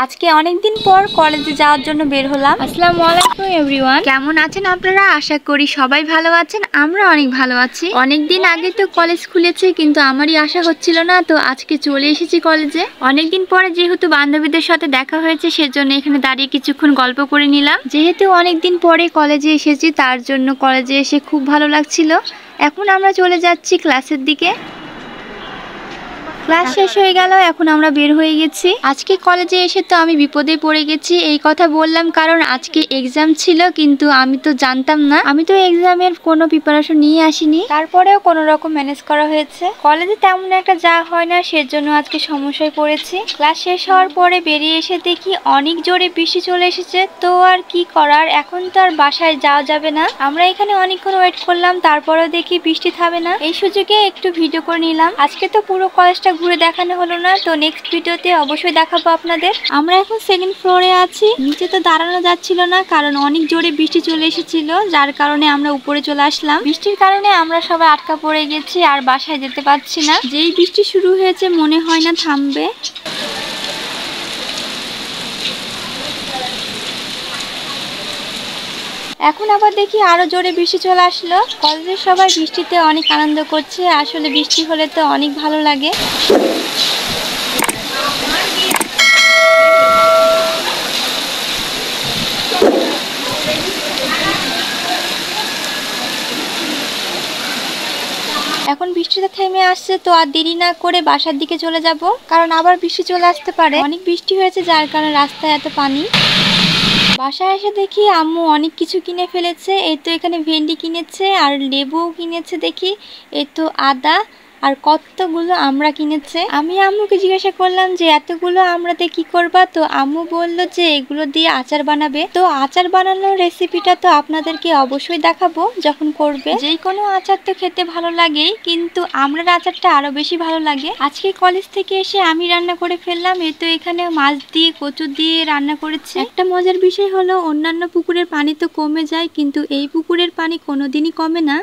আজকে অনেকদিন পর কলেজে যাওয়ার জন্য বের হলাম। আসসালামু আলাইকুম এভরিওয়ান, কেমন আছেন আপনারা? আশা করি সবাই ভালো আছেন, আমরা অনেক ভালো আছি। অনেকদিন আগে তো কলেজ খুলেছে, কিন্তু আমারই আশা হচ্ছিল না, তো আজকে চলে এসেছি কলেজে। অনেকদিন পরে যেহেতু বান্ধবীদের সাথে দেখা হয়েছে, সেজন্য এখানে দাঁড়িয়ে কিছুক্ষণ গল্প করে নিলাম। যেহেতু অনেকদিন পরে কলেজে এসেছি, তার জন্য কলেজে এসে খুব ভালো লাগছিল। এখন আমরা চলে যাচ্ছি ক্লাসের দিকে। ক্লাস শেষ হয়ে গেল, এখন আমরা বের হয়ে গেছি। আজকে কলেজে এসে তো আমি বিপদে পড়ে গেছি। এই কথা বললাম কারণ আজকে এক্সাম ছিল, কিন্তু আমি তো জানতাম না। আমি তো এক্সামের কোনো প্রিপারেশন নিয়ে আসিনি, তারপরেও কোনো রকম ম্যানেজ করা হয়েছে। কলেজে তেমন একটা যাওয়া হয় না, সেজন্য আজকে সমস্যায় পড়েছি। ক্লাস শেষ হওয়ার পরে বেরিয়ে এসে দেখি অনেক জোরে বৃষ্টি চলে এসেছে। তো আর কি করার, এখন তো আর বাসায় যাওয়া যাবে না। আমরা এখানে অনেকক্ষণ ওয়েট করলাম, তারপরেও দেখি বৃষ্টি থামে না। এই সুযোগে একটু ভিডিও করে নিলাম। আজকে তো পুরো কলেজটা ঘুরে দেখানো হলো না, তো নেক্সট ভিডিওতে অবশ্যই দেখাবো আপনাদের। আমরা এখন সেকেন্ড ফ্লোরে আছি। নিচে তো দাঁড়ানো যাচ্ছিল না, কারণ অনেক জোরে বৃষ্টি চলে এসেছিল, যার কারণে আমরা উপরে চলে আসলাম। বৃষ্টির কারণে আমরা সবাই আটকা পড়ে গেছি, আর বাসায় যেতে পারছি না। যেই বৃষ্টি শুরু হয়েছে মনে হয় না থামবে। এখন আবার দেখি আরো জোরে বৃষ্টি চলে আসলো। কলেজের সবাই বৃষ্টিতে অনেক আনন্দ করছে। আসলে বৃষ্টি হলে তো অনেক ভালো লাগে। এখন বৃষ্টিটা থেমে আসছে, তো আর দেরি না করে বাসার দিকে চলে যাব, কারণ আবার বৃষ্টি চলে আসতে পারে। অনেক বৃষ্টি হয়েছে, যার কারণে রাস্তায় এত পানি। বাসায় এসে দেখি আম্মু অনেক কিছু কিনে ফেলেছে। এই তো এখানে ভেন্ডি কিনেছে, আর লেবুও কিনেছে দেখি। এই তো আদা আর কতগুলো আমরা কিনেছে। আমি আম্মুকে জিজ্ঞাসা করলাম যে এতগুলো আমরাতে কি করবা? তো আম্মু বললো যে এগুলো দিয়ে আচার বানাবে। তো আচার বানানোর রেসিপিটা তো আপনাদেরকে অবশ্যই দেখাবো যখন করবে। যে কোনো আচার তো খেতে ভালো লাগে, কিন্তু আমরার আচারটা আরো বেশি ভালো লাগে। আজকে কলেজ থেকে এসে আমি রান্না করে ফেললাম। এই তো এখানে মাছ দিয়ে কচু দিয়ে রান্না করেছে। একটা মজার বিষয় হলো, অন্যান্য পুকুরের পানি তো কমে যায়, কিন্তু এই পুকুরের পানি কোনোদিনই কমে না।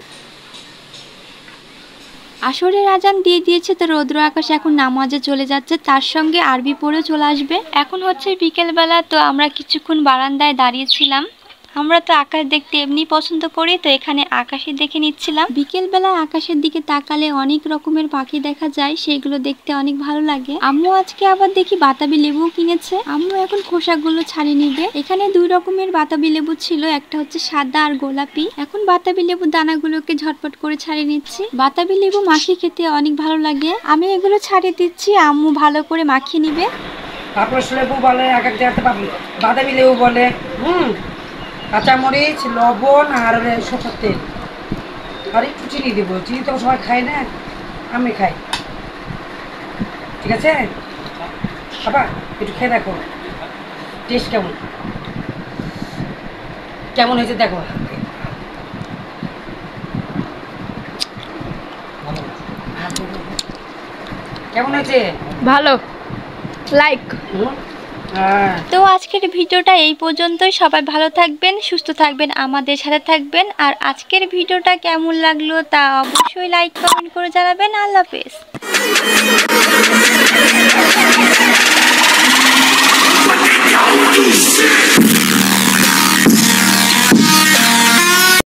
আসরের আজান দিয়ে দিয়েছে, তো রৌদ্র আকাশ এখন নামাজে চলে যাচ্ছে, তার সঙ্গে আরবি পড়েও চলে আসবে। এখন হচ্ছে বিকেলবেলা, তো আমরা কিছুক্ষণ বারান্দায় দাঁড়িয়েছিলাম। আমরা তো আকাশ দেখতে এমনি পছন্দ করি, তো এখানে আকাশে দেখে নিচ্ছিলাম। বিকেলবেলা আকাশের দিকে তাকালে অনেক রকমের পাখি দেখা যায়, সেগুলো দেখতে অনেক ভালো লাগে। আম্মু আজকে আবার দেখি বাতাবি লেবু কিনেছে। আম্মু এখন খোসাগুলো ছাড়িয়ে নিবে। এখানে দুই রকমের বাতাবি লেবু ছিল, একটা হচ্ছে সাদা আর গোলাপি। এখন বাতাবি লেবুর দানাগুলোকে ঝটপট করে ছাড়িয়ে নিচ্ছি। বাতাবি লেবু মাখিয়ে খেতে অনেক ভালো লাগে। আমি এগুলো ছাড়িয়ে দিচ্ছি, আম্মু ভালো করে মাখিয়ে নিবে। লেবু বলে, এক এক জায়গাতে বাতাবি লেবু বলে, কাঁচামরিচ, লবণ আর সরষের তেল, আর একটু চিনি দেবো। চিনি তো সবাই খায় না, আমি খাই। ঠিক আছে বাবা, একটু খেয়ে দেখো টেস্ট কেমন কেমন হয়েছে দেখো। কেমন হয়েছে? ভালো, লাইক। তো আজকের ভিডিওটা এই পর্যন্তই। সবাই ভালো থাকবেন, সুস্থ থাকবেন, আমাদের সাথে থাকবেন। আর আজকের ভিডিওটা কেমন লাগলো তা অবশ্যই লাইক কমেন্ট করে জানাবেন। আল্লাহ হাফেজ।